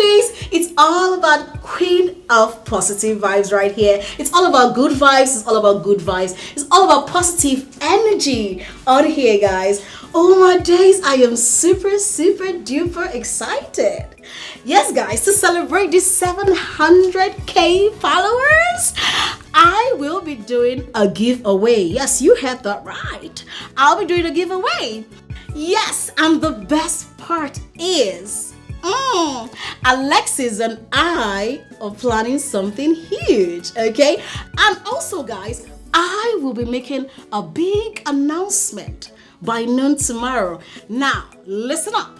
nowadays, it's all about queen of positive vibes right here. It's all about good vibes. It's all about good vibes. It's all about positive energy on here, guys. Oh my days, I am super duper excited. Yes, guys, to celebrate these 700k followers, I will be doing a giveaway. Yes, you heard that right. I'll be doing a giveaway. Yes, and the best part is, Alexis and I are planning something huge, okay? And also, guys, I will be making a big announcement by noon tomorrow. Now, listen up.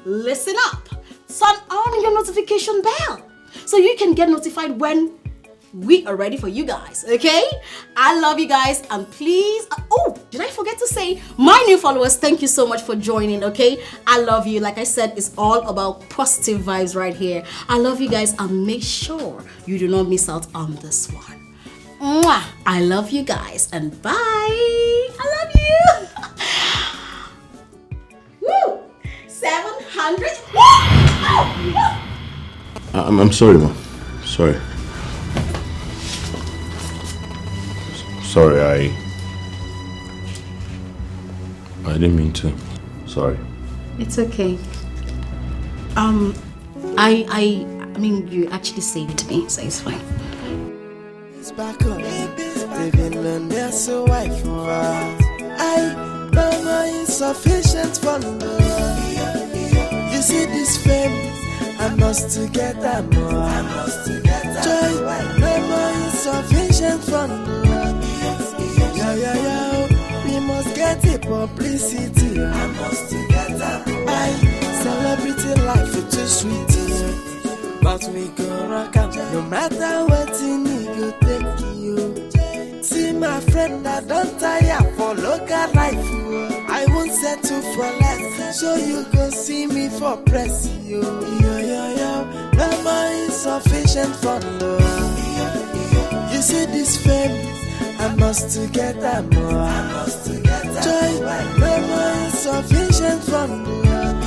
Turn on your notification bell so you can get notified when we are ready for you guys, okay? I love you guys, and please, oh, did I forget to say, my new followers, thank you so much for joining, okay? I love you. Like I said, it's all about positive vibes right here. I love you guys, and make sure you do not miss out on this one. Mwah! I love you guys, and bye. I love you. Woo! 700. I'm sorry, Mom. Sorry. Sorry, I didn't mean to. Sorry. It's okay. I mean, you actually saved me, so it's fine. It's back on. They've been learned their so white for us. Mama insufficient for love. You see this fame, I must to get that more. Joy, Mama insufficient for love. We must get the publicity. I must to get that. Celebrity life is too sweet. But we go rock up. No matter what you need, go take you. See my friend, I don't tire for local life. I won't settle for less. So you go see me for press. Yo. Mama insufficient for love. You see this fame, I must to get that more. Joy, Mama insufficient for love.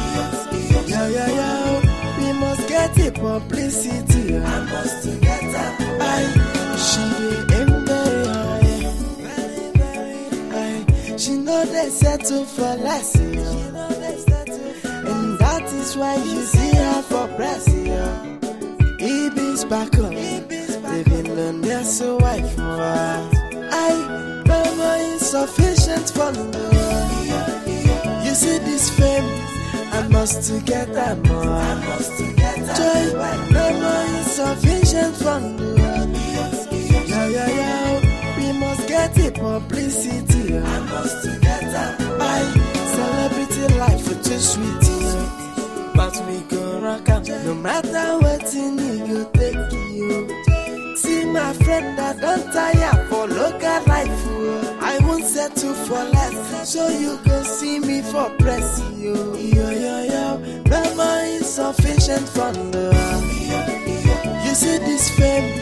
We must get the publicity. I must to get that more. She aim very high. She know they settle for less. And that is why you see her for press. Ibis back up. They've been learned their so white for us. Mama insufficient for love. You see this fame, I must to get that more. Joy, Mama insufficient for love. We must get the publicity. I must to get that more. Celebrity life is too sweet. But we go rock up. No matter what you need, go take you. See my friend, I don't tire for local life. I won't settle for less. So you can see me for press. Yo. Mama insufficient for love. You see this fame,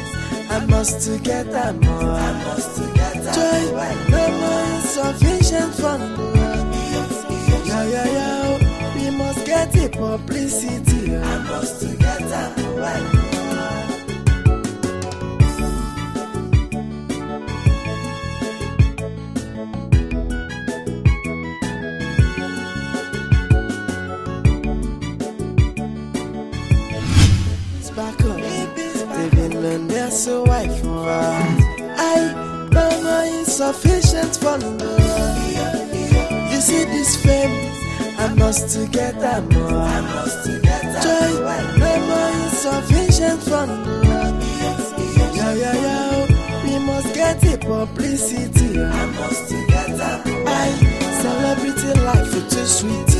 I must to get that more. Joy, Mama insufficient for love. We must get the publicity. I must to get that more. They've been learned their so white for us. Mama insufficient for love. You see this fame, I must to get that more. Joy, Mama insufficient for love. We must get the publicity. I must to get that more. Celebrity life is too sweet.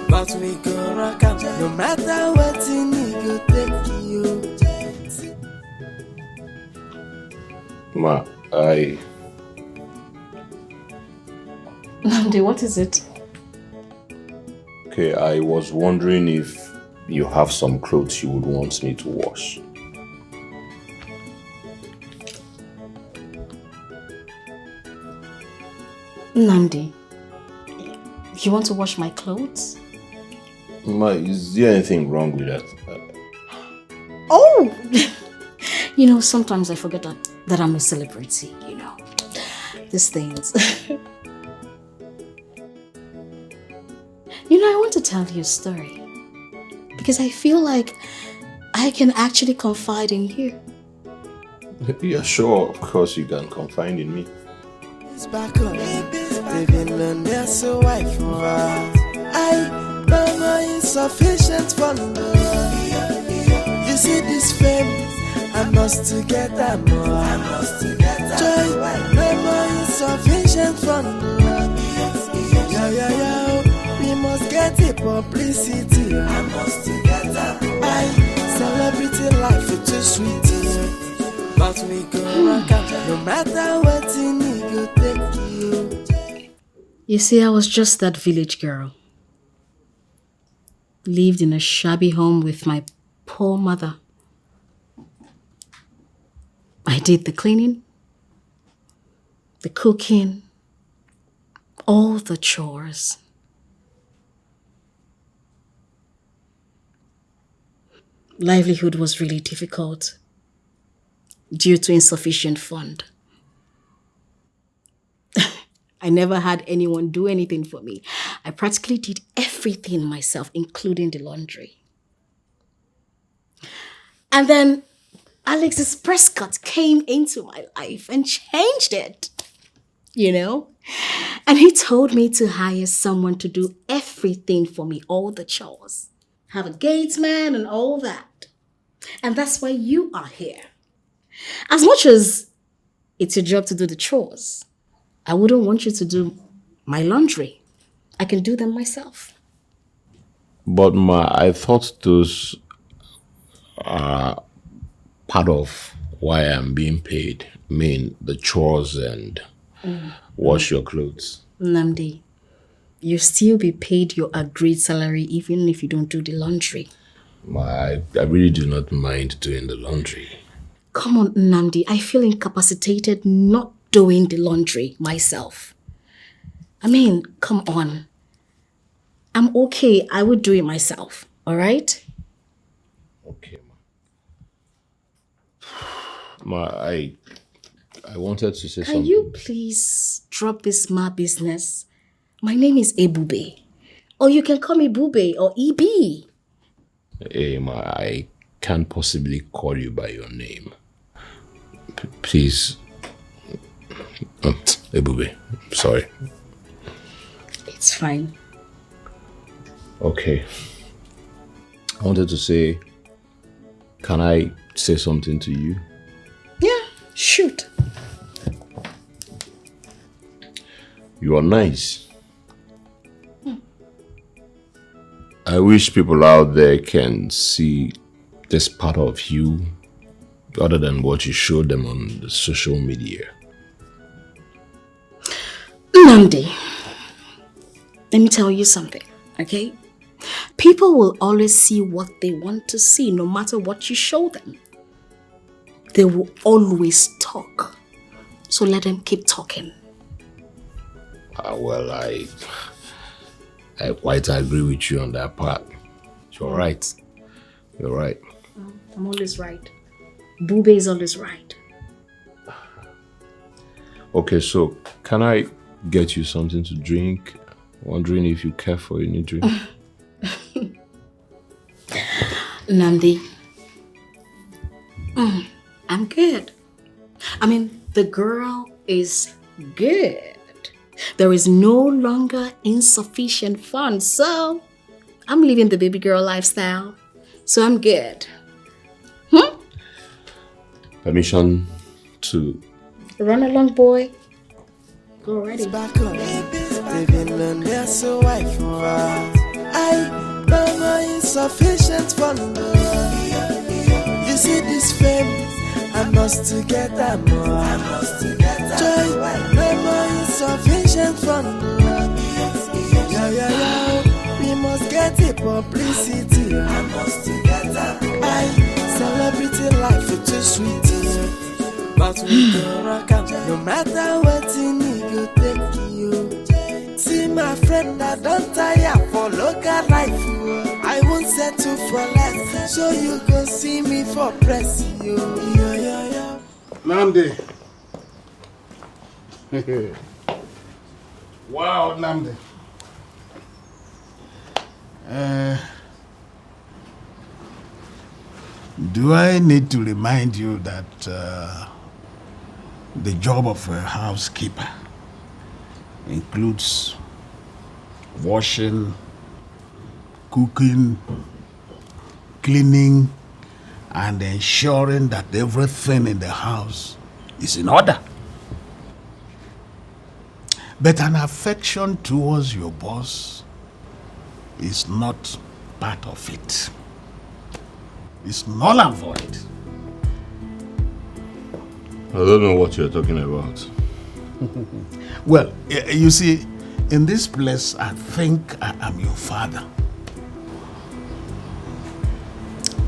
But we go rock up. No matter what you need, go take you. Ma, Nnamdi, what is it? Okay, I was wondering if you have some clothes you would want me to wash. Nnamdi, you want to wash my clothes? Ma, is there anything wrong with that? Oh! Sometimes I forget that I'm a celebrity, These things. I want to tell you a story. Because I feel like I can actually confide in you. Yeah, sure. Of course you can confide in me. It's back on. They've been learned their so wife. I know my insufficient fun. You see this fame, I must to get that more. Joy, no more insufficient fun. Yeah. We must get it publicity. I must to get that more. Celebrity life is too sweet. But we go rock out, no matter what you need, go take you. You see, I was just that village girl. Lived in a shabby home with my poor mother. I did the cleaning, the cooking, all the chores. Livelihood was really difficult due to insufficient fund. I never had anyone do anything for me. I practically did everything myself, including the laundry. And then Alexis Prescott came into my life and changed it, And he told me to hire someone to do everything for me, all the chores. Have a gatesman and all that. And that's why you are here. As much as it's your job to do the chores, I wouldn't want you to do my laundry. I can do them myself. But I thought those are part of why I'm being paid. I mean, the chores and wash your clothes. Nnamdi, you still be paid your agreed salary even if you don't do the laundry. I really do not mind doing the laundry. Come on, Nnamdi. I feel incapacitated not doing the laundry myself. I mean, come on. I'm okay. I would do it myself. All right? Okay, Ma. I wanted to say something. Can you please drop this ma business? My name is Ebube. Or you can call me Bube or EB. Hey, Ma, I can't possibly call you by your name. Please. Ebube, sorry. It's fine. Okay. I wanted to say, can I say something to you? Yeah, shoot. You are nice. I wish people out there can see this part of you other than what you showed them on the social media. Nnamdi, let me tell you something, okay? People will always see what they want to see, no matter what you show them. They will always talk. So let them keep talking. Well, I quite agree with you on that part. You're right. You're right. I'm always right. Bube is always right. Okay, so can I get you something to drink? Wondering if you care for any drink. Nnamdi, I'm good. I mean, the girl is good. There is no longer insufficient funds, so I'm living the baby girl lifestyle. So I'm good. Permission to run along, boy. Go already. It's back on. They've been learned their so wife. I know my insufficient fun. You see this fame, I must to get that more. Joy, no more insufficient fun. Yeah. We must get it publicity. I must to get that more. Celebrity life is too sweet. But we go rock out, no matter what you need, go take you. See my friend, I don't tire for local life. I I won't settle for less. So you go see me for press. Yo. Nnamdi. Wow, Nnamdi. Do I need to remind you that the job of a housekeeper includes washing, cooking, cleaning, and ensuring that everything in the house is in order? But an affection towards your boss is not part of it. It's null and void. I don't know what you're talking about. Well, you see, in this place, I think I am your father.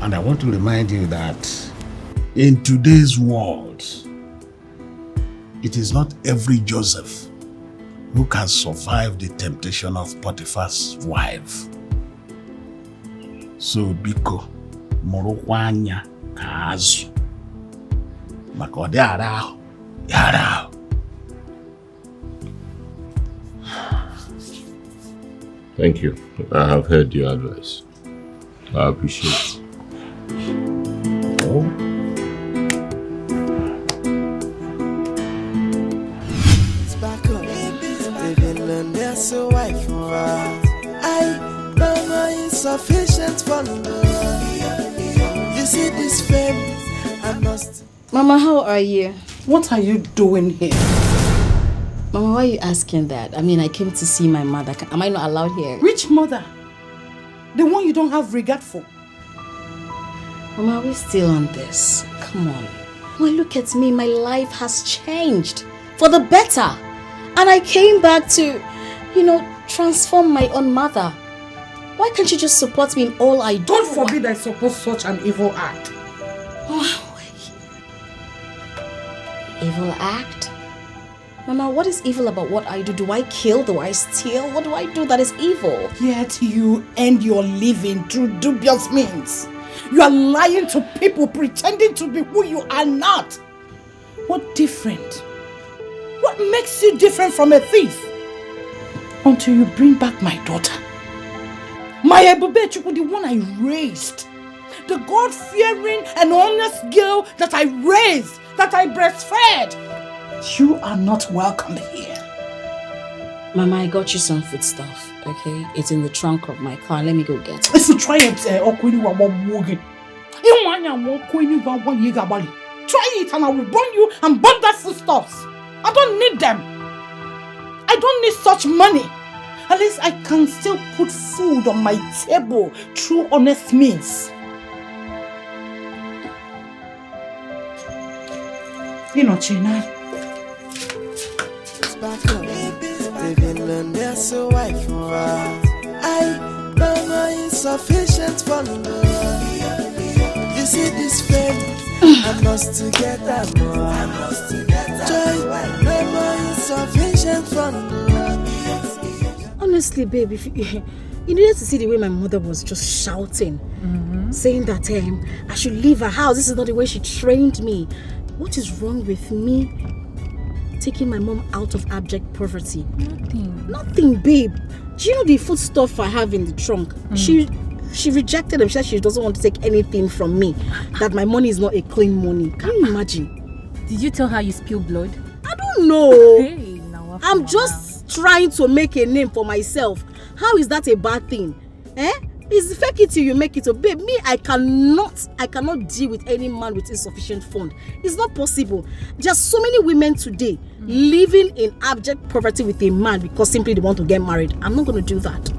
And I want to remind you that in today's world, it is not every Joseph who can survive the temptation of Potiphar's wife. So, biko, morokwanya kazu. Makode arao, yarao. Thank you. I have heard your advice. I appreciate it. Oh. It's back on. Living on their so wife. Mama insufficient for love. You see this fame, I must. Mama, how are you? What are you doing here? Mama, why are you asking that? I mean, I came to see my mother. Am I not allowed here? Which mother? The one you don't have regard for. Mama, are we still on this? Come on. Well, look at me. My life has changed for the better. And I came back to, transform my own mother. Why can't you just support me in all I do? God forbid I support such an evil act. Evil act? Mama, what is evil about what I do? Do I kill? Do I steal? What do I do that is evil? Yet you earn your living through dubious means. You are lying to people, pretending to be who you are not. What different? What makes you different from a thief? Until you bring back my daughter. My Ebubechukwu, the one I raised. The God-fearing and honest girl that I raised, that I breastfed. You are not welcome here. Mama, I got you some food stuff, okay? It's in the trunk of my car. Let me go get it. Listen, try it. Try it and I will burn you and burn that foodstuffs. I don't need them. I don't need such money. At least I can still put food on my table through honest means. China. Back up, living on their so wife. Mama insufficient for love. You see this fame, I must get that more. Joy, mama insufficient for love. Honestly, babe, if you needed to see the way my mother was just shouting, saying that I should leave her house. This is not the way she trained me. What is wrong with me taking my mom out of abject poverty? Nothing, babe. Do you know the food stuff I have in the trunk? She rejected them. She said she doesn't want to take anything from me. That my money is not a clean money. Can you imagine? Did you tell her you spilled blood? I don't know. Hey, now I'm just trying to make a name for myself. How is that a bad thing? It's fake it till you make it. So babe, me, I cannot deal with any man with insufficient fund. It's not possible. Just so many women today living in abject poverty with a man because simply they want to get married. I'm not going to do that.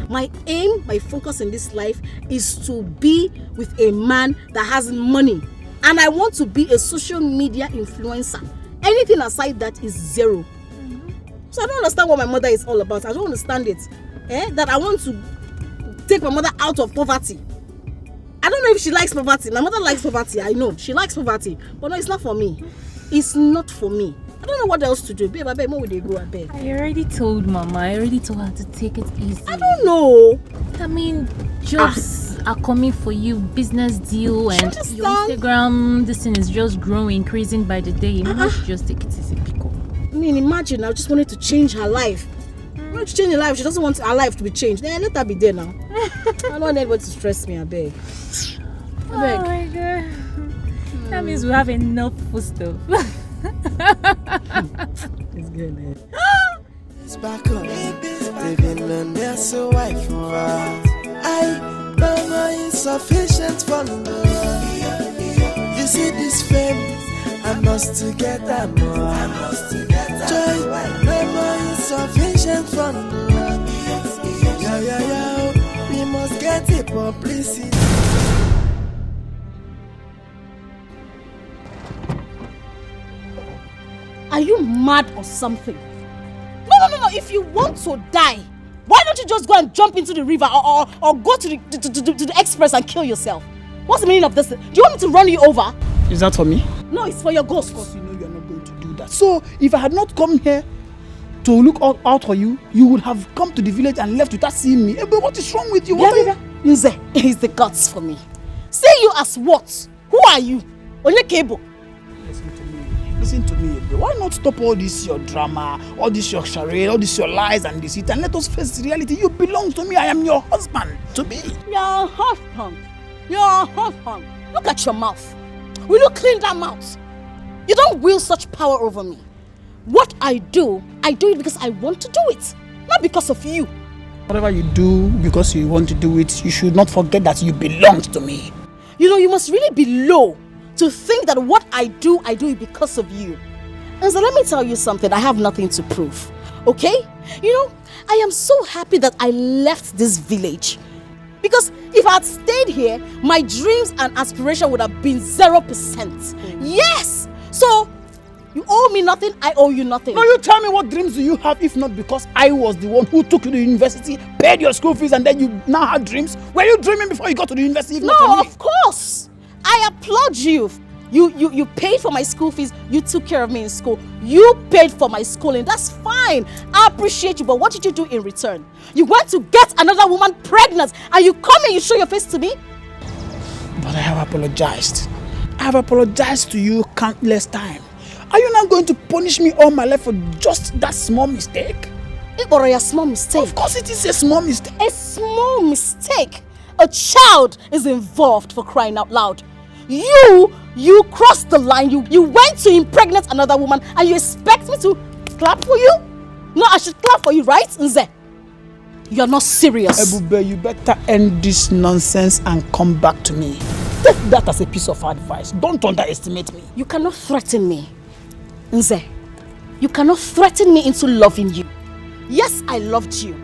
My aim, my focus in this life is to be with a man that has money. And I want to be a social media influencer. Anything aside that is zero. So I don't understand what my mother is all about. I don't understand it. That I want to take my mother out of poverty. I don't know if she likes poverty. My mother likes poverty. I know. She likes poverty. But no, it's not for me. It's not for me. I don't know what else to do. Babe, I beg, where would they go? I beg. I already told Mama. I already told her to take it easy. I don't know. I mean, jobs are coming for you, business deal, and understand? your Instagram, this thing is just growing, increasing by the day. Mama should just take it easy, pick up. I mean, imagine, I just wanted to change her life. I want to change her life. She doesn't want her life to be changed. Then let her be there now. I don't want anybody to stress me, I beg. Oh my God. That means we have enough food stuff. It's good, man. It's back on. Living on their so wife for I know my insufficient for love. You see this fame, I must to get that more. I must to get that joy. No more insufficient for love. Yeah. We must get it publicity. Are you mad or something? No. If you want to die, why don't you just go and jump into the river or go to the express and kill yourself? What's the meaning of this? Do you want me to run you over? Is that for me? No, it's for your ghost. Of course you know you're not going to do that. So, if I had not come here to look out for you, you would have come to the village and left without seeing me. But what is wrong with you? Nze is the gods for me. See you as what? Who are you? Onye Cable. Listen to me, Ebe. Why not stop all this your drama, all this your charade, all this your lies and deceit, and let us face reality? You belong to me. I am your husband to be. Your husband. Look at your mouth. Will you clean that mouth? You don't wield such power over me. What I do it because I want to do it, not because of you. Whatever you do because you want to do it, you should not forget that you belong to me. You know, you must really be low to think that what I do it because of you. And so let me tell you something, I have nothing to prove, okay? You know, I am so happy that I left this village. Because if I had stayed here, my dreams and aspiration would have been 0%. Yes! So, you owe me nothing, I owe you nothing. No, you tell me, what dreams do you have if not because I was the one who took you to the university, paid your school fees, and then you now had dreams? Were you dreaming before you got to the university? If no, not for me? Of course. I applaud you. You paid for my school fees. You took care of me in school. You paid for my schooling. That's fine. I appreciate you. But what did you do in return? You went to get another woman pregnant and you come and you show your face to me? But I have apologized. I have apologized to you countless times. Are you not going to punish me all my life for just that small mistake? Or a small mistake? Of course it is a small mistake. A small mistake? A child is involved, for crying out loud. You crossed the line. You went to impregnate another woman and you expect me to clap for you? No, I should clap for you, right, Nze? You're not serious. Ebube, you better end this nonsense and come back to me. Take that as a piece of advice. Don't underestimate me. You cannot threaten me, Nze. You cannot threaten me into loving you. Yes, I loved you.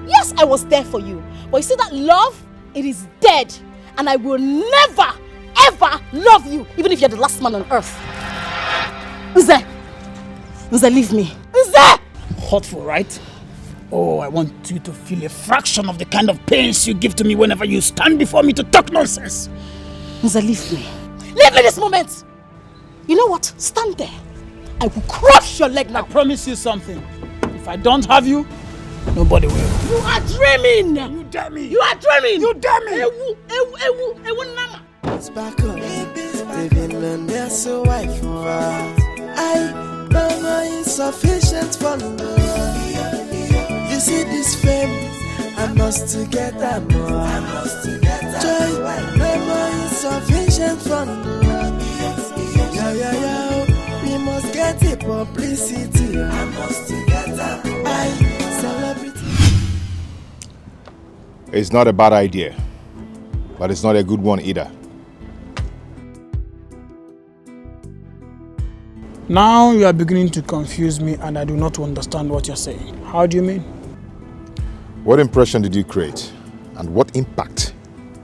Yes, I was there for you. But you see that love, it is dead. And I will never, ever love you, even if you're the last man on earth. Nze, leave me. Nze! Hurtful, right? Oh, I want you to feel a fraction of the kind of pains you give to me whenever you stand before me to talk nonsense. Nze, leave me. Leave me this moment. You know what? Stand there. I will crush your leg now. I promise you something. If I don't have you, nobody will. You are dreaming. You dare me. You are dreaming. You dare me. Ewu, Nama. It's back on. Living on their so wife for I know my insufficient for love. You see this fame, I must to get that more. I must to get that joy. No more insufficient for love. Yeah. We must get it publicity. I must to get that more. I celebrity. It's not a bad idea, but it's not a good one either. Now you are beginning to confuse me and I do not understand what you're saying. How do you mean? What impression did you create? And what impact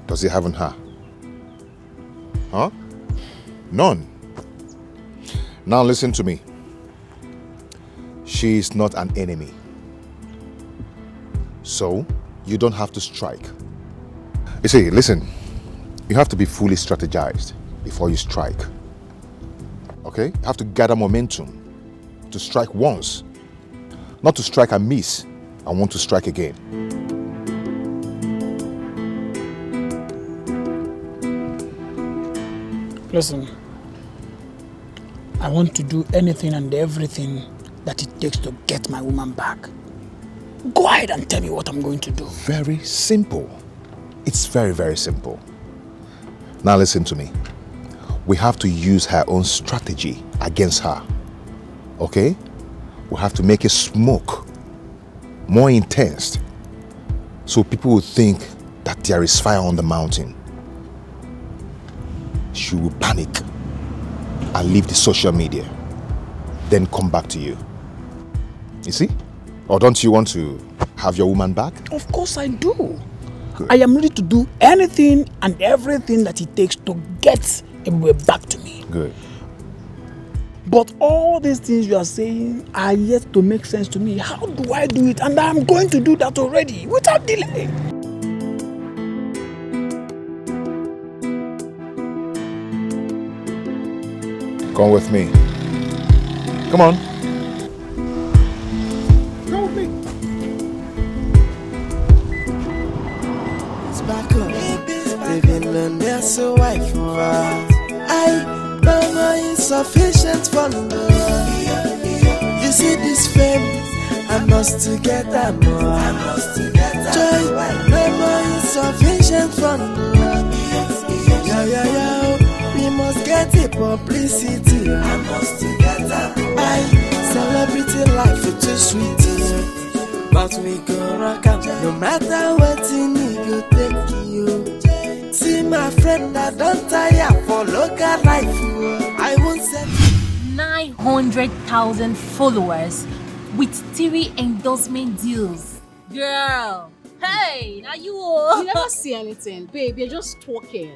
does it have on her? Huh? None. Now listen to me. She is not an enemy. So, you don't have to strike. You see, listen, you have to be fully strategized before you strike. Okay? You have to gather momentum to strike once, not to strike and miss. I want to strike again. Listen, I want to do anything and everything that it takes to get my woman back. Go ahead and tell me what I'm going to do. Very simple. It's very, very simple. Now listen to me. We have to use her own strategy against her. Okay? We have to make it smoke more intense so people will think that there is fire on the mountain. She will panic and leave the social media, then come back to you. You see? Or don't you want to have your woman back? Of course I do. Good. I am ready to do anything and everything that it takes to get Ebube back to me. Good. But all these things you are saying are yet to make sense to me. How do I do it? And I'm going to do that already, without delay. Come with me. Come on. Come with me. It's back up. Living on there's a wife. I know my insufficient for love. You see this fame, I must to get that more. Joy, no more insufficient for love. Yeah. We must get the publicity. I must to get that. Celebrity life is too sweet. But we go rock up. No matter what you need, you take you. See my friend, I don't tire for local life. I won't set 900,000 followers with 3 endorsement deals. Girl, hey, now you You never see anything, babe. You're just talking.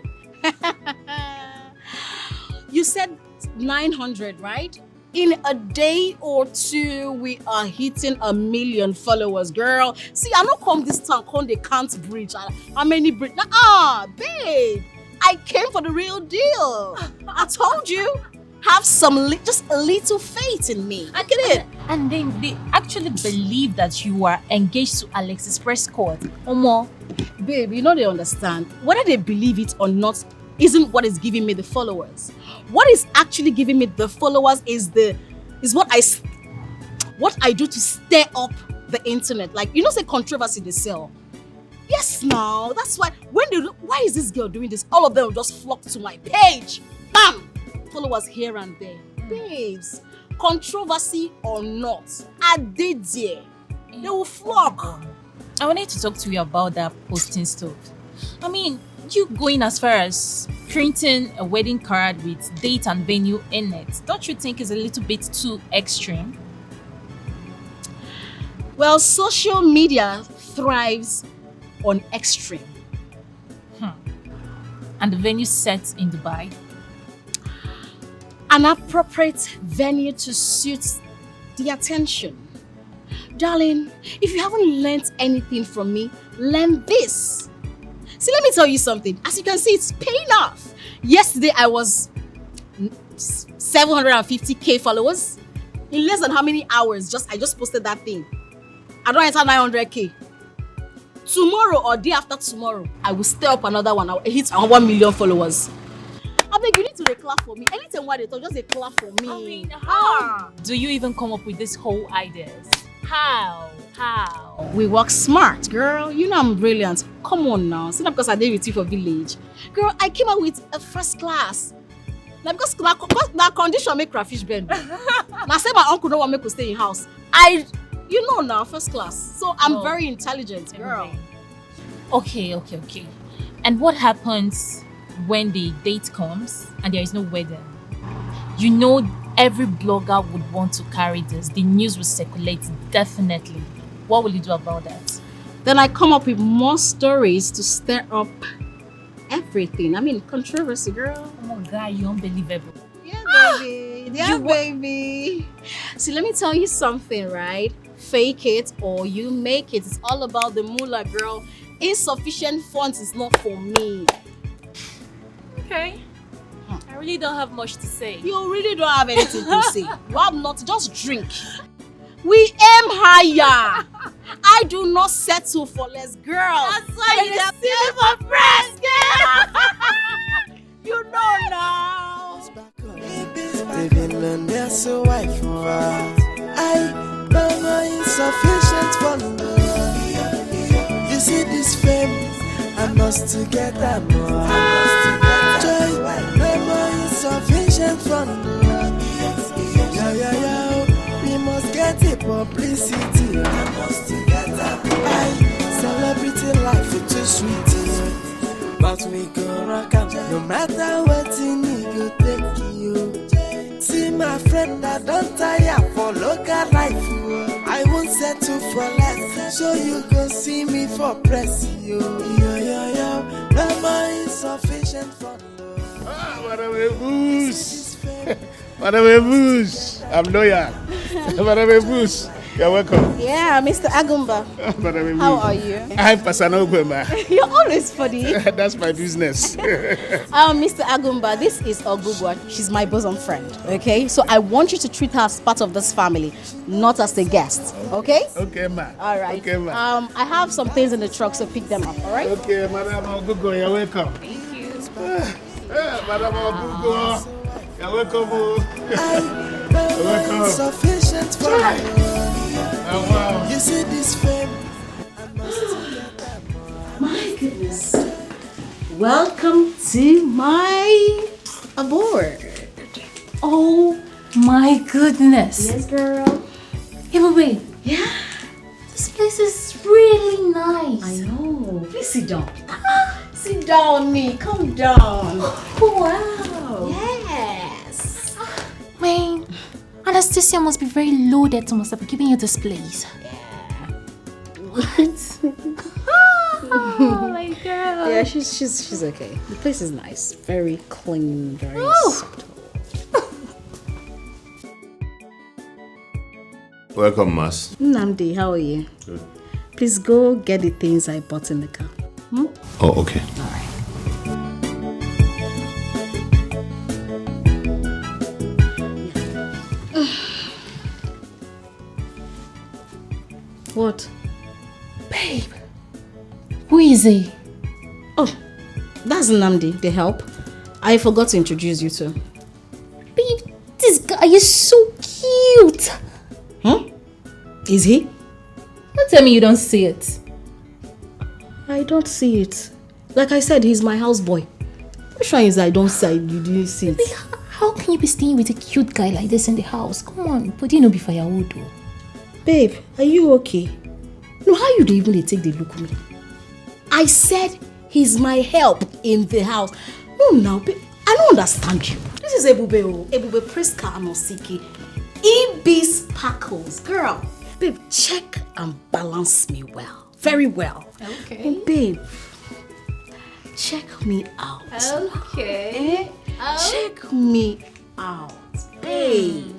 You said 900, right? In a day or two, we are hitting 1 million followers, girl. See, I don't come this town, come they can't bridge. How many bridge? Babe, I came for the real deal. I told you, have some, just a little faith in me. Look at it. And then they actually believe that you are engaged to Alexis Prescott. Omo. Babe, you know they understand. Whether they believe it or not isn't what is giving me the followers. What is actually giving me the followers is what I do to stir up the internet. Like, you know, say controversy they sell. Yes, now that's why why is this girl doing this? All of them will just flock to my page. Bam! Followers here and there. Babes, controversy or not, I did there. They will flock. I wanted to talk to you about that posting stuff. I mean, you going as far as printing a wedding card with date and venue in it, don't you think is a little bit too extreme? Well, social media thrives on extreme. And the venue set in Dubai? An appropriate venue to suit the attention. Darling, if you haven't learned anything from me, learn this. See, let me tell you something. As you can see, it's paying off. Yesterday, I was 750k followers. In less than how many hours? I just posted that thing. I don't enter 900k. Tomorrow or day after tomorrow, I will stir up another one. I will hit 1 million followers. I beg you need to clap for me. Anything what they talk, just clap for me. I mean, how do you even come up with this whole ideas? How? We work smart, girl. You know I'm brilliant. Come on now. See, not because I did with you for village. Girl, I came out with a first class. Now because that condition make crayfish bend. Now say my uncle don't want me to stay in house. You know now, first class. So I'm very intelligent, girl. Okay. And what happens when the date comes and there is no wedding? You know every blogger would want to carry this. The news will circulate definitely. What will you do about that? Then I come up with more stories to stir up everything. I mean, controversy, girl. Oh my God, you're unbelievable. Yeah, baby. Baby. See, let me tell you something, right? Fake it or you make it. It's all about the moolah, girl. Insufficient funds is not for me. Okay. I really don't have much to say. You really don't have anything to say. You have not, just drink. We aim higher. I do not settle for less, girl. That's why you just see me for press, girl. You know now. Living on there's a wife for her. No more insufficient for love. You see this fame, I must to get that more. Joy, no more insufficient for love. We must get the publicity. I must to get that more. Celebrity life is too sweet. But we go rock up, no matter what you need, you take you. See my friend, I don't tire for local life. I won't settle for less, so you go see me for press. Yo, no more insufficient for love. Madame Ebus. Madame Ebus. I'm loyal. Madame Ebus. You're welcome. Yeah, Mr. Agumba. Madame Ebus. How are you? I'm Pasano Gwema. You're always funny. That's my business. Mr. Agumba, this is Ogugwa. She's my bosom friend, okay? So I want you to treat her as part of this family, not as a guest, okay? Okay, ma. All right. Okay, ma. I have some things in the truck, so pick them up, all right? Okay, Madame Ogugwa, you're welcome. Thank you. Madame Ogugwa, you're welcome. No more insufficient for love. Oh, wow. You see this fame, I must get that more. My goodness. Welcome to my abode. Oh my goodness. Yes, girl. Hey, but wait. Yeah. This place is really nice. I know. Please sit down. Sit down, me. Calm down. Oh, wow. Yes. Man, Anastasia must be very loaded to myself for giving you this place. What? Oh my god. Yeah, she's okay. The place is nice. Very clean, very Welcome, Mas. Nnamdi, how are you? Good. Please go get the things I bought in the car. Oh, okay. All right. What? Babe, who is he? Oh, that's Nnamdi, the help. I forgot to introduce you to. Babe, this guy is so cute. Is he? Don't tell me you don't see it. I don't see it. Like I said, he's my houseboy. Which one is I don't see? You didn't see it. Babe, how can you be staying with a cute guy like this in the house? Come on, but you know be firewood though. Babe, are you okay? No, how you don't even take the look at me? I said he's my help in the house. No, now, babe, I don't understand you. This is Ebube Priska Anosiki. EB Sparkles. Girl, babe, check and balance me well. Very well. Okay. Oh, babe, check me out. Okay. Check me out, babe.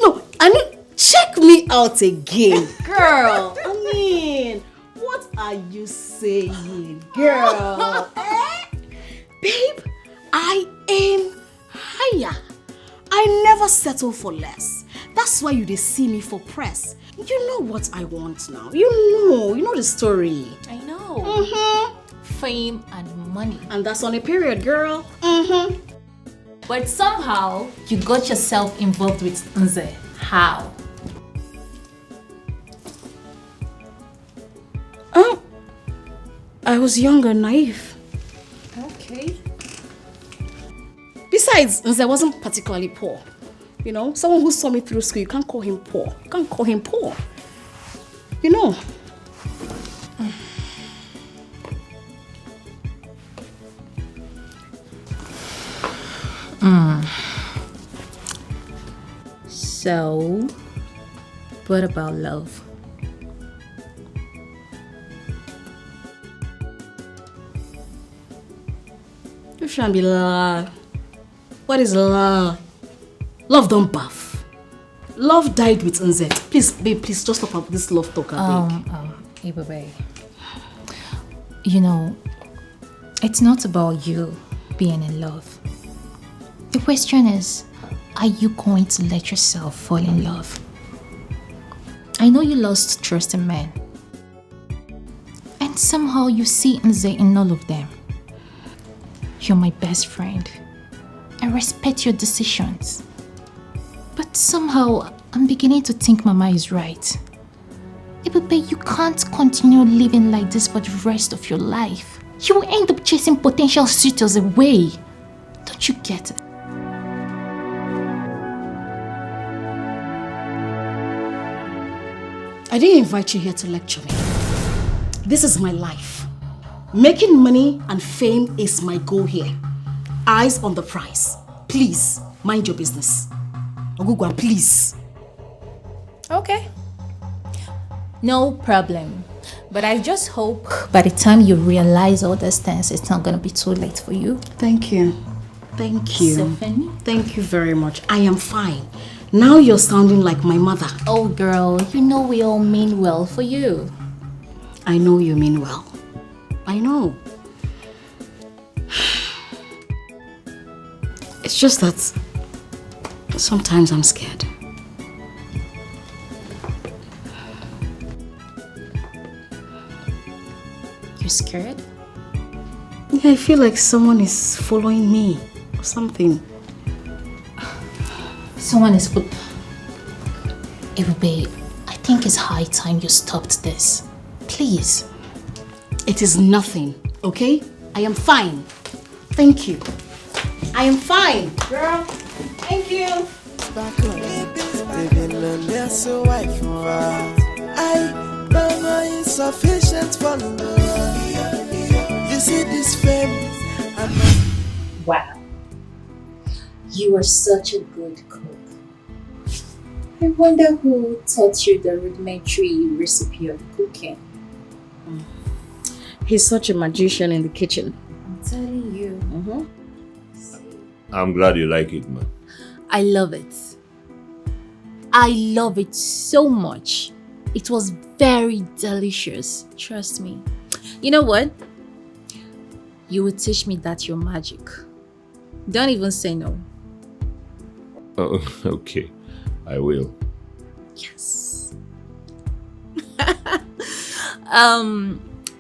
No, I mean, check me out again, girl. I mean, what are you saying, girl? Babe, I aim higher. I never settle for less. That's why you dey see me for press. You know what I want now. You know the story. I know. Fame and money. And that's on a period, girl. But somehow you got yourself involved with Nze. How? I was young and naive. Okay. Besides, Nze wasn't particularly poor. You know, someone who saw me through school, you can't call him poor. You can't call him poor. You know. So, what about love? You shouldn't be love. What is love? Love don't buff. Love died with Nze. Please, babe, please just stop up this love talk, babe. Ibabe. You know, it's not about you. being in love. The question is, are you going to let yourself fall in love? I know you lost trust in men. And somehow you see Nze in all of them. You're my best friend. I respect your decisions. But somehow I'm beginning to think Mama is right. Ebube, you can't continue living like this for the rest of your life. You will end up chasing potential suitors away. Don't you get it? I didn't invite you here to lecture me. This is my life. Making money and fame is my goal here. Eyes on the prize. Please, mind your business. Ogugwa, please. Okay. No problem. But I just hope by the time you realize all these things, it's not going to be too late for you. Thank you. Thank you. Stephanie? Thank you very much. I am fine. Now you're sounding like my mother. Oh, girl, you know we all mean well for you. I know you mean well. I know. It's just that sometimes I'm scared. You're scared? Yeah, I feel like someone is following me or something. Someone is put. Ebube, I think it's high time you stopped this. Please. It is nothing, okay? I am fine. Thank you. I am fine, girl. Thank you. Back on baby, none there's so white for I know my insufficient for love. You see this fame, Wow. You are such a good cook. I wonder who taught you the rudimentary recipe of cooking. He's such a magician in the kitchen. I'm telling you. I'm glad you like it, man. I love it. I love it so much. It was very delicious. Trust me. You know what? You will teach me that you're magic. Don't even say no. Oh, okay. I will. Yes.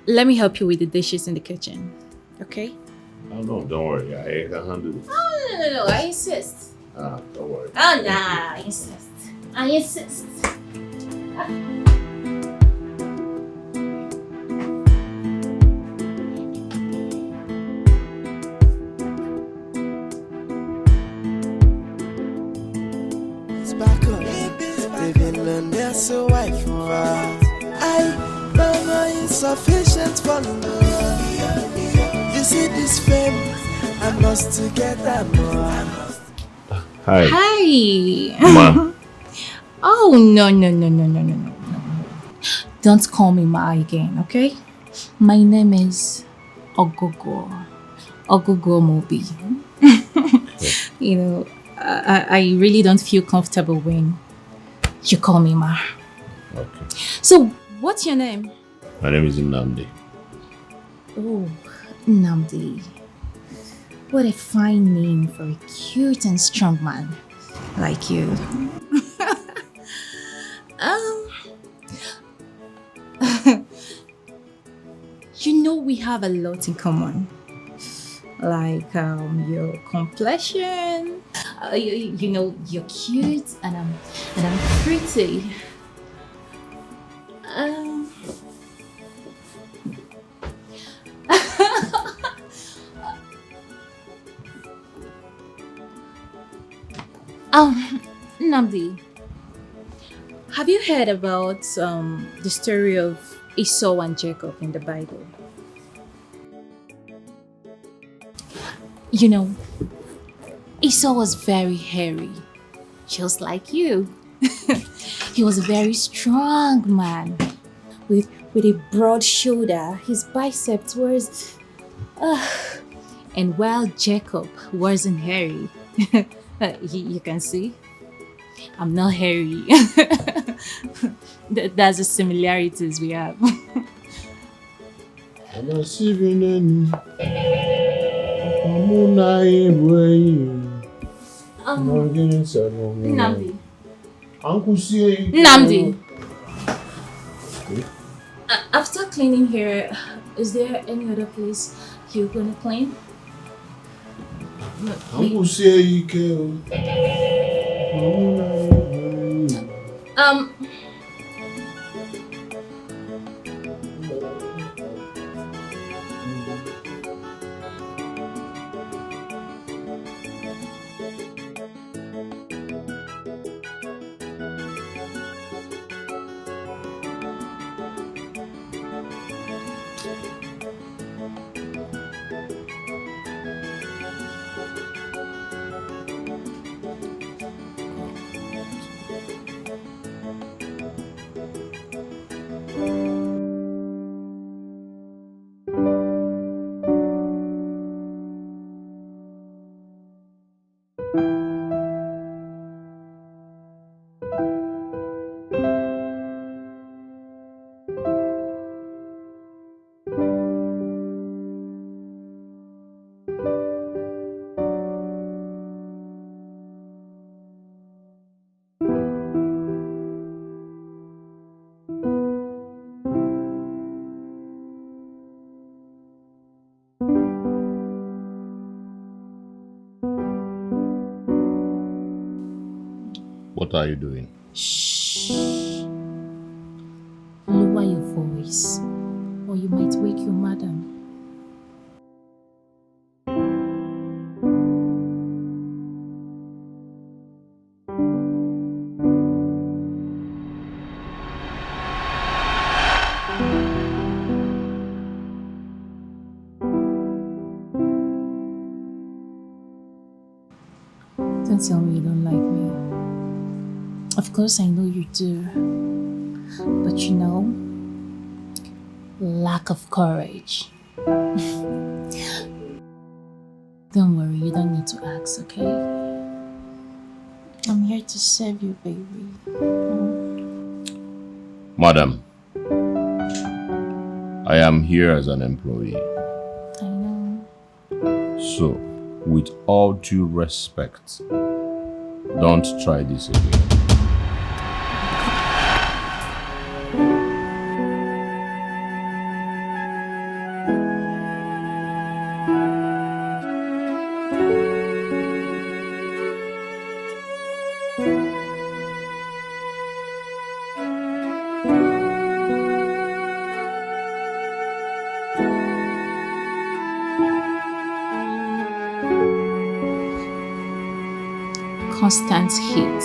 Let me help you with the dishes in the kitchen. Okay? Oh, no, don't worry. I can handle it. Oh, no. I insist. Don't worry. Oh, nah. I insist. I insist. back on baby, none there's so white for I know my insufficient for love. You see this fame, I must to get that more. Hi. Hi. Ma. Oh, no. Don't call me Ma again, okay? My name is Ogogo. Ogogo Mobi. You know, I really don't feel comfortable when you call me Ma. Okay. So, what's your name? My name is Nnamdi. Oh, Nnamdi. What a fine name for a cute and strong man like you. You know we have a lot in common. Like your complexion, you know you're cute and I'm pretty. Nnamdi, have you heard about the story of Esau and Jacob in the Bible? You know, Esau was very hairy, just like you. He was a very strong man with a broad shoulder. His biceps was... and while Jacob wasn't hairy, you can see, I'm not hairy. That's the similarities we have. Nnamdi. Nnamdi. After cleaning here, is there any other place you're gonna clean? Um. What are you doing? Shh. Lower your voice, or you might wake your madam. Don't tell me you don't like me. Of course I know you do. But you know, lack of courage. Don't worry, you don't need to ask, okay? I'm here to serve you, baby. Madam, I am here as an employee. I know. So, with all due respect, don't try this again. Constant heat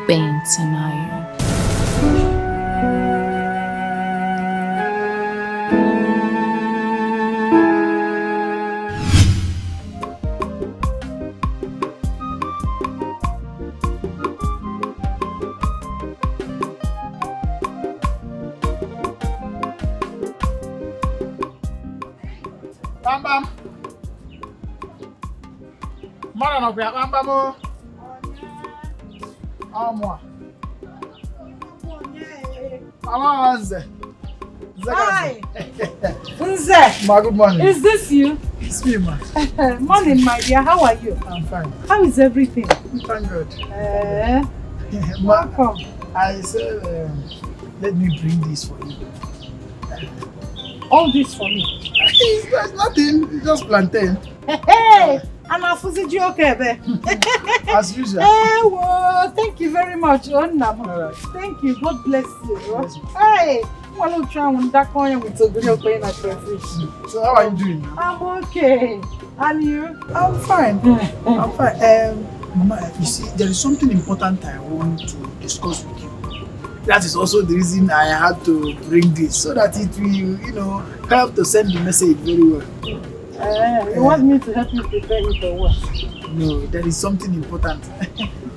bends an iron. Bam bam. Mara no bia bam bam o. Amwa. Amanze. Hi. Nze. Ma, good morning. Is this you? It's me, ma. Morning, my dear. How are you? I'm fine. How is everything? Thank God. Ma, Welcome. I said, let me bring this for you. All this for me. It's nothing. It's just plantain. Hey, I'm a fuzzy okay, babe. As usual. Well, thank you very much, Nnamdi. Alright. Thank you. God bless you. Bless you. Hey, well, I'm trying that coin with a video playing at your fish. So how are you doing now? I'm okay. And you? I'm fine. I'm fine. Mama, you see, there is something important I want to discuss with you. That is also the reason I had to bring this, so that it will, help to send the message very well. You want me to help you prepare it or what? No, there is something important.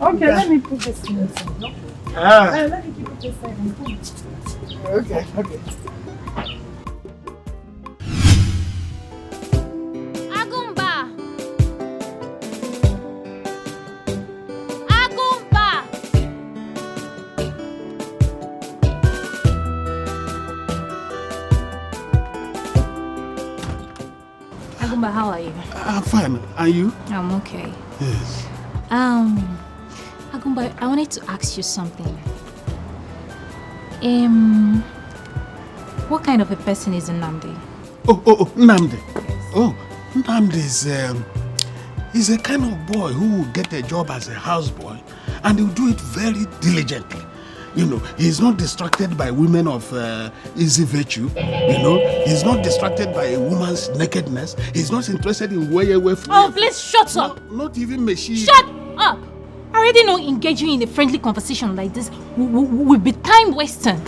Okay, let me put this in the side, no? Let me keep it this side. Okay. Agumba! Agumba, how are you? I'm fine. And you? I'm okay. Yes. Agumba, I wanted to ask you something. What kind of a person is Nnamdi? Oh, Nnamdi. Oh, Nnamdi is a kind of boy who will get a job as a houseboy and he'll do it very diligently. You know, he's not distracted by women of easy virtue. You know, he's not distracted by a woman's nakedness. He's not interested in where. Oh, please shut up! Not even Micheal. Shut up! I already know engaging in a friendly conversation like this will be time wasting.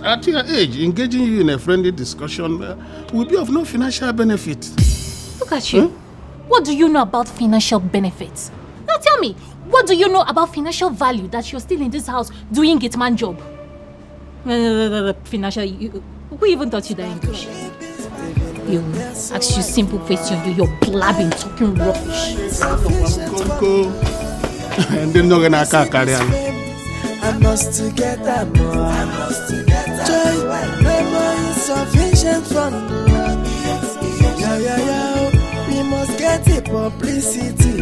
At your age, engaging you in a friendly discussion will be of no financial benefit. Look at you. What do you know about financial benefits? Now tell me, what do you know about financial value that you're still in this house doing a man job? Financial, who even taught you that English? You ask you simple question, you're blabbing, talking rubbish. And then not gonna carry on. I must get that more. I must get that joy. No more insufficient from the Lord. Yeah. We must get the publicity.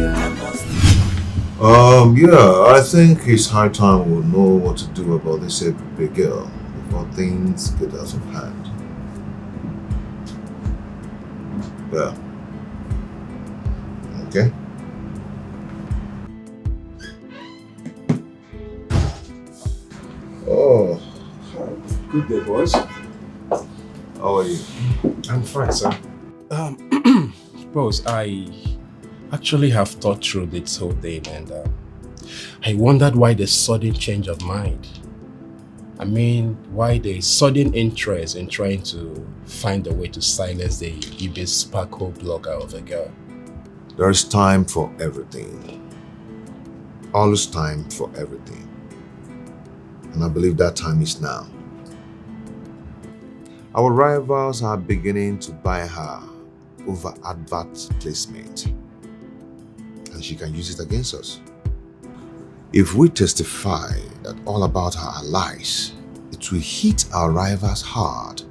Yeah, I think it's high time we'll know what to do about this big girl before things get out of hand. Yeah. Okay. Oh, good day, boys. How are you? I'm fine, sir. Boss, I actually have thought through this whole thing and I wondered why the sudden change of mind. I mean, why the sudden interest in trying to find a way to silence the Ibe Sparkle blogger of a girl. There's time for everything. Always time for everything. And I believe that time is now. Our rivals are beginning to buy her over advert placement. And she can use it against us. If we testify that all about her are lies, it will hit our rivals hard.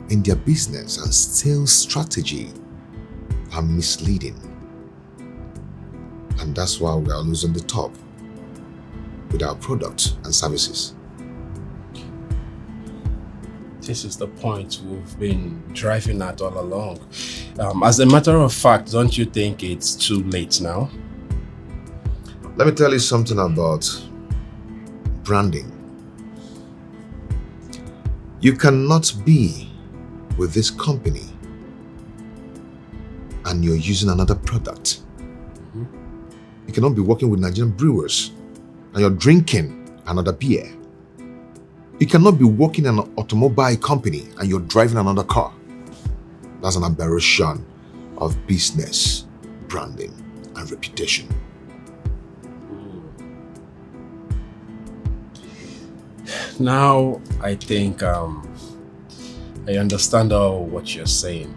In their business and sales strategy are misleading. And that's why we are losing the top with our products and services. This is the point we've been driving at all along. As a matter of fact, don't you think it's too late now? Let me tell you something about branding. You cannot be with this company and you're using another product. You cannot be working with Nigerian brewers and you're drinking another beer. You cannot be working in an automobile company and you're driving another car. That's an aberration of business, branding, and reputation. Now, I think I understand all what you're saying.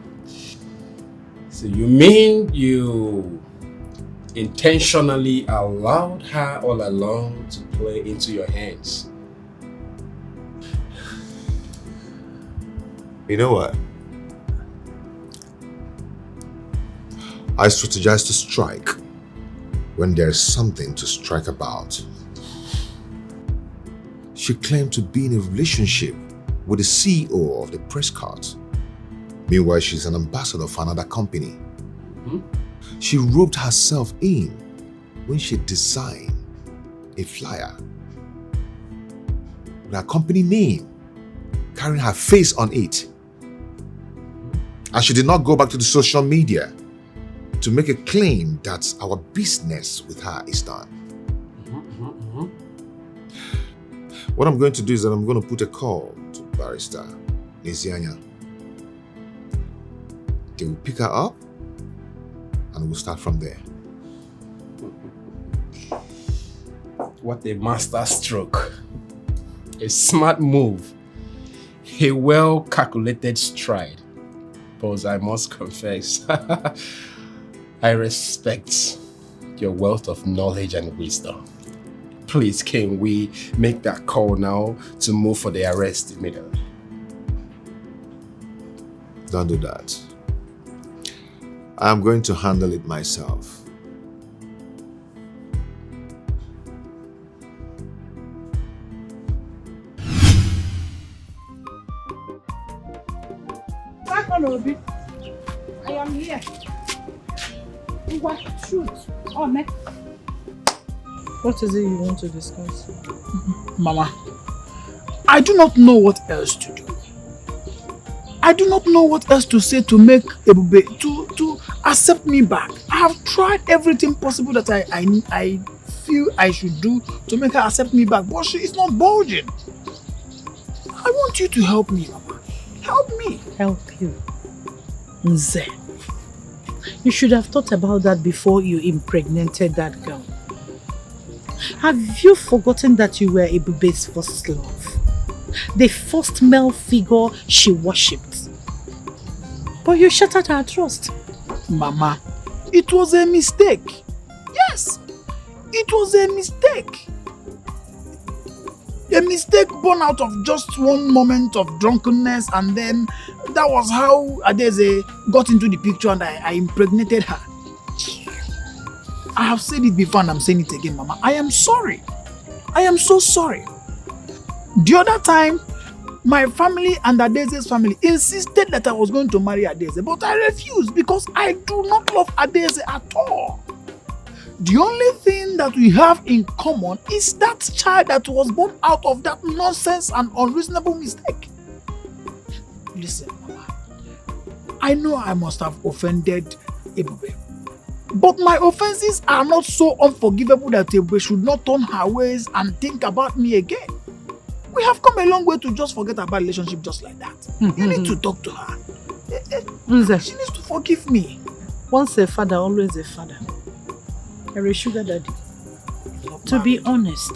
So you mean you intentionally allowed her all along to play into your hands? You know what? I strategize to strike when there's something to strike about. She claimed to be in a relationship with the CEO of the press cart. Meanwhile, she's an ambassador for another company. She roped herself in when she designed a flyer with her company name carrying her face on it. And she did not go back to the social media to make a claim that our business with her is done. What I'm going to do is that I'm going to put a call to Barrister Nigerian. They will pick her up and we'll start from there. What a master stroke. A smart move. A well-calculated stride. But I must confess, I respect your wealth of knowledge and wisdom. Please, can we make that call now to move for the arrest immediately? Don't do that. I'm going to handle it myself. I am here. What? Shoot. Oh, man. What is it you want to discuss? Mama, I do not know what else to do. I do not know what else to say to make Ebube to accept me back. I have tried everything possible that I feel I should do to make her accept me back, but she is not budging. I want you to help me, Mama. Help me. Help you? Nze. You should have thought about that before you impregnated that girl. Have you forgotten that you were Ebube's first love? The first male figure she worshipped. But you shattered her trust. Mama, it was a mistake. Yes, it was a mistake. A mistake born out of just one moment of drunkenness, and then that was how Adeze got into the picture and I impregnated her. I have said it before and I'm saying it again, Mama. I am sorry. I am so sorry. The other time, my family and Adeze's family insisted that I was going to marry Adeze, but I refused because I do not love Adeze at all. The only thing that we have in common is that child that was born out of that nonsense and unreasonable mistake. Listen, Mama, I know I must have offended Ebube, but my offenses are not so unforgivable that Ebube should not turn her ways and think about me again. We have come a long way to just forget about relationship just like that. You need to talk to her. She needs to forgive me. Once a father, always a father. You're a sugar daddy. To be honest,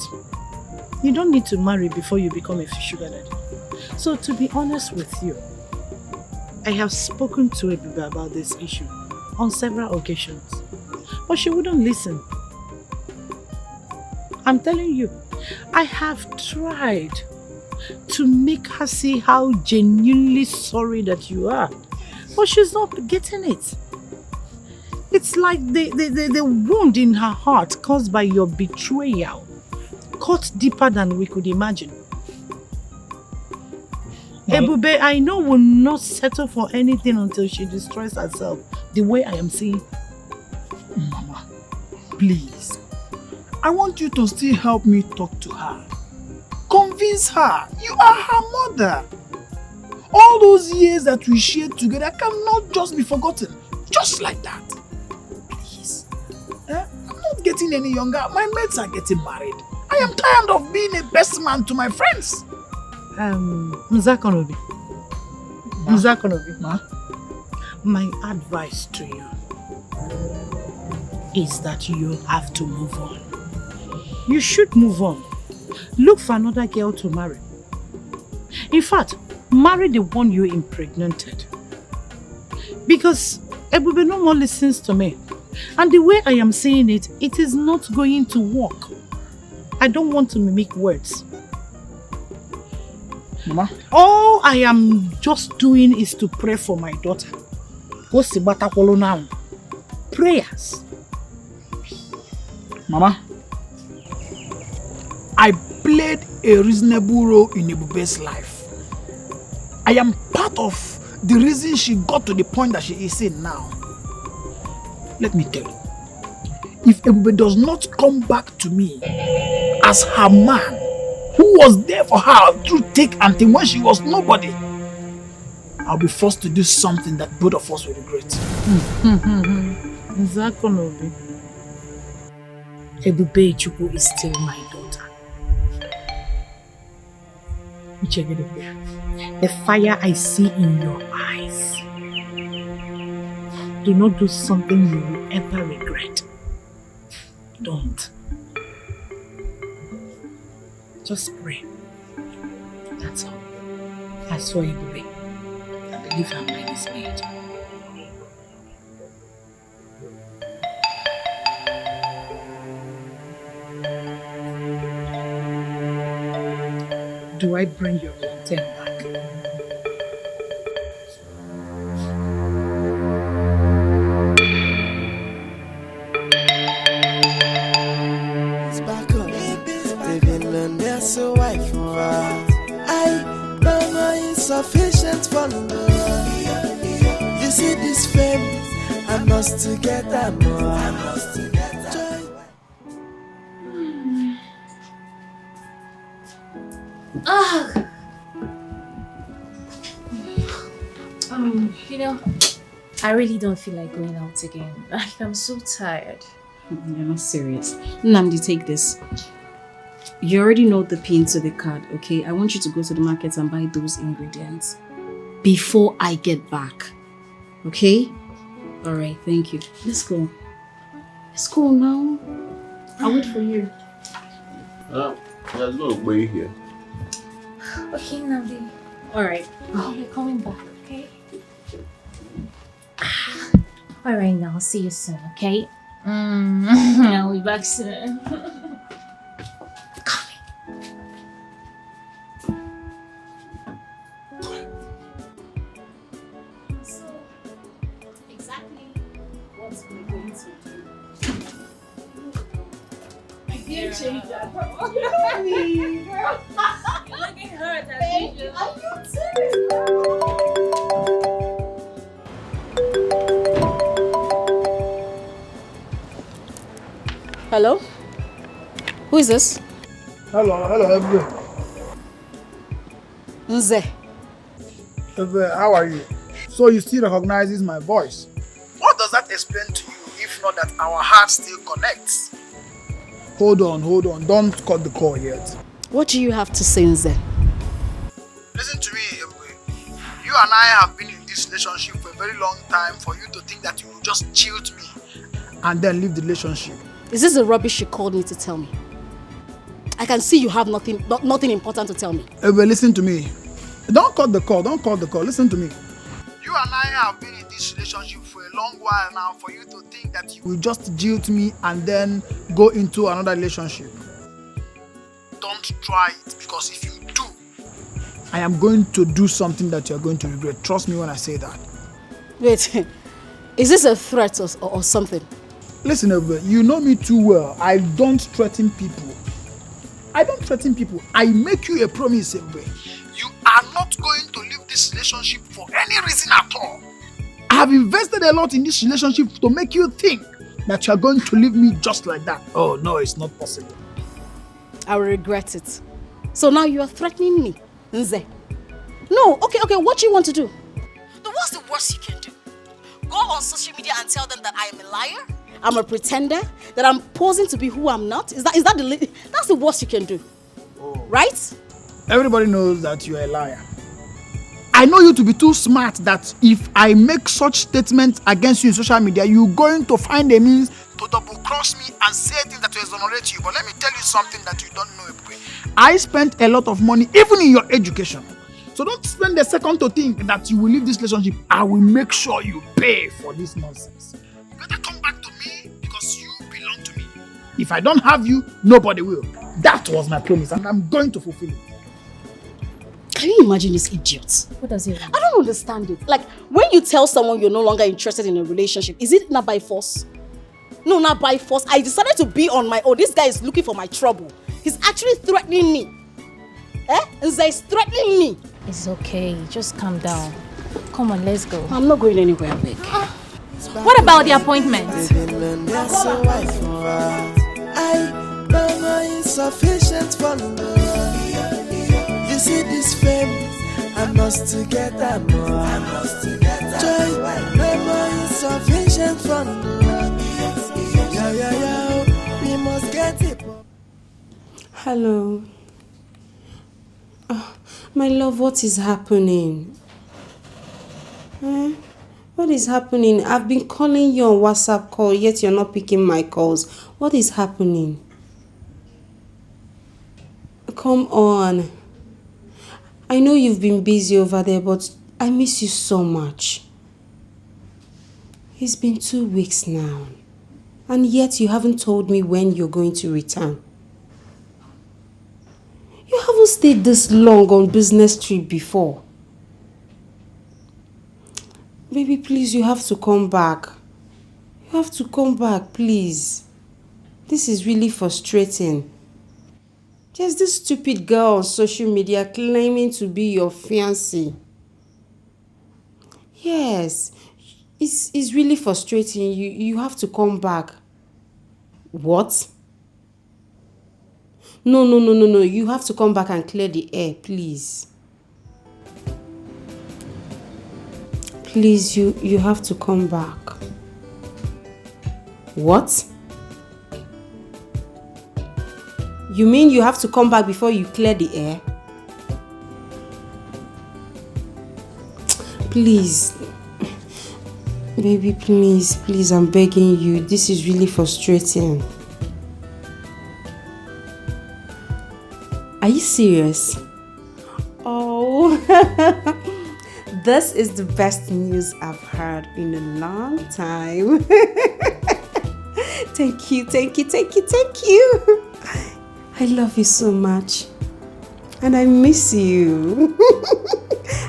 you don't need to marry before you become a sugar daddy. So to be honest with you, I have spoken to Ebube about this issue on several occasions, but she wouldn't listen. I'm telling you, I have tried to make her see how genuinely sorry that you are, but she's not getting it. It's like the wound in her heart caused by your betrayal cut deeper than we could imagine. Ebube, I know, will not settle for anything until she destroys herself, the way I am seeing. Mama, please. I want you to still help me talk to her. Convince her. You are her mother. All those years that we shared together cannot just be forgotten. Just like that. Please. I'm not getting any younger. My mates are getting married. I am tired of being a best man to my friends. Nzakonobi. Nzakonobi. My advice to you is that you have to move on. You should move on. Look for another girl to marry. In fact, marry the one you impregnated. Because Ebube no more listens to me. And the way I am saying it, it is not going to work. I don't want to mimic words. Mama? All I am just doing is to pray for my daughter. Prayers. Mama, I played a reasonable role in Ebube's life. I am part of the reason she got to the point that she is in now. Let me tell you, if Ebube does not come back to me as her man, who was there for her through thick and thin when she was nobody, I'll be forced to do something that both of us will regret. Nzakonobi. Ebube Chukwu is still my daughter. The fire I see in your eyes. Do not do something you will ever regret. Don't. Just pray. That's all. As for Ebube, I believe her mind is made. Do I bring your plantain back? must get that more. I must get that. You know, I really don't feel like going out again. Like, I'm so tired. You're not serious. Nnamdi, take this. You already know the pin to the card, okay? I want you to go to the market and buy those ingredients before I get back. Okay? Alright, thank you. Let's go. Let's go now. I'll wait for you. There's no way here. Okay, Nnamdi. Alright. Oh, you're coming back, okay? Alright, now I'll see you soon, okay? I'll be back soon. So, exactly what we're going to do. I did change that. You're looking hurt as usual. Are you too? Hello? Who is this? Hello, everyone. Nze. How are you? So you still recognizes my voice? What does that explain to you if not that our heart still connects? Hold on. Don't cut the call yet. What do you have to say, Nze? Listen to me, Ebube. You and I have been in this relationship for a very long time for you to think that you will just chill to me and then leave the relationship. Is this the rubbish you called me to tell me? I can see you have nothing important to tell me. Ebube, listen to me. Don't cut the call. Listen to me. You and I have been in this relationship for a long while now for you to think that you will just jilt me and then go into another relationship. Don't try it, because if you do, I am going to do something that you are going to regret. Trust me when I say that. Wait, is this a threat or something? Listen, Ebube, you know me too well. I don't threaten people. I make you a promise, Ebube. You are not going to leave this relationship for any reason at all. I have invested a lot in this relationship to make you think that you are going to leave me just like that. Oh, no, it's not possible. I will regret it. So now you are threatening me, Nze. No, okay, what you want to do? What's the worst you can do? Go on social media and tell them that I am a liar? I'm a pretender? That I'm posing to be who I'm not? That's the worst you can do. Oh. Right? Everybody knows that you are a liar. I know you to be too smart that if I make such statements against you in social media, you're going to find a means to double cross me and say things that will exonerate you. But let me tell you something that you don't know. I spent a lot of money, even in your education. So don't spend a second to think that you will leave this relationship. I will make sure you pay for this nonsense. You better come back to me because you belong to me. If I don't have you, nobody will. That was my promise and I'm going to fulfill it. Can you imagine this idiot? What does he mean? I don't understand it. Like, when you tell someone you're no longer interested in a relationship, is it not by force? No, not by force. I decided to be on my own. This guy is looking for my trouble. He's actually threatening me. He's threatening me. It's okay. Just calm down. Come on, let's go. I'm not going anywhere, big. What about the appointment? I'm insufficient for love. You see this fame, I must get that more. Joy, I'm insufficient for love. Yeah, we must get it. Hello. My love, what is happening? What is happening? I've been calling you on WhatsApp call, yet you're not picking my calls. What is happening? Come on. I know you've been busy over there, but I miss you so much. It's been 2 weeks now, and yet you haven't told me when you're going to return. You haven't stayed this long on business trip before. Baby, please, you have to come back. You have to come back, please. This is really frustrating. There's this stupid girl on social media claiming to be your fiancé. Yes, It's really frustrating. You have to come back. What? No. You have to come back and clear the air, please. Please, you have to come back. What? You mean you have to come back before you clear the air? Please. Baby, please, I'm begging you. This is really frustrating. Are you serious? Oh, this is the best news I've heard in a long time. Thank you. I love you so much. And I miss you.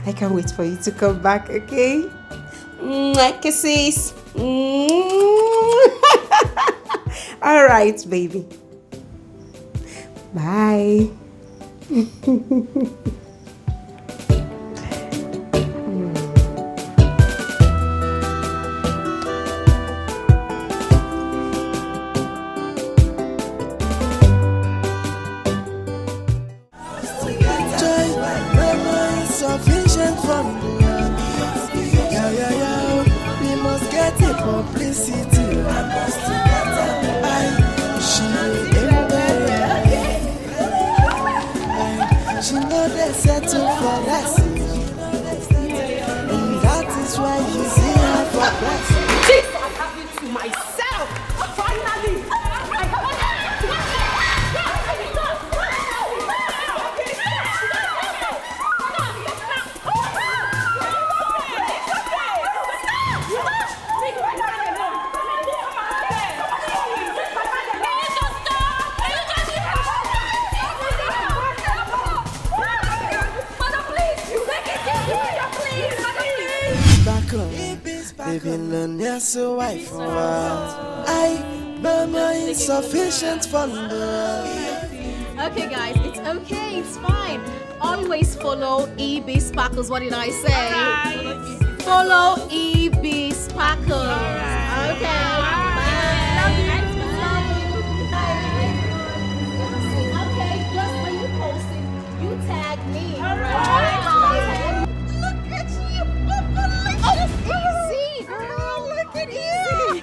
I can't wait for you to come back, okay? Kisses. All right, baby. Bye. Insufficient from the world. Yeah. We must get the publicity. She know they settle for less. And that is why you see her for less. This I have it to myself. Finally. Baby, none you're so white for Mama insufficient for Okay, guys, it's okay, it's fine. Always follow EB Sparkles. What did I say? Right. Follow EB Sparkles. Right. Okay. Okay, just when you post it, you tag me. All right. Look at you. Easy, girl. Look at you.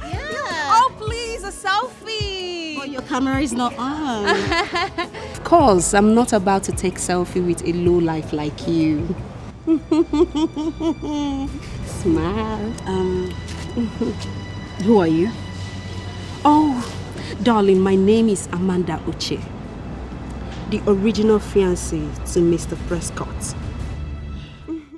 Yeah. Oh, please, a selfie. Oh, your camera is not on. Of course, I'm not about to take selfie with a low life like you. Smile. Who are you? Oh, darling, my name is Amanda Uche, the original fiancée to Mr. Prescott.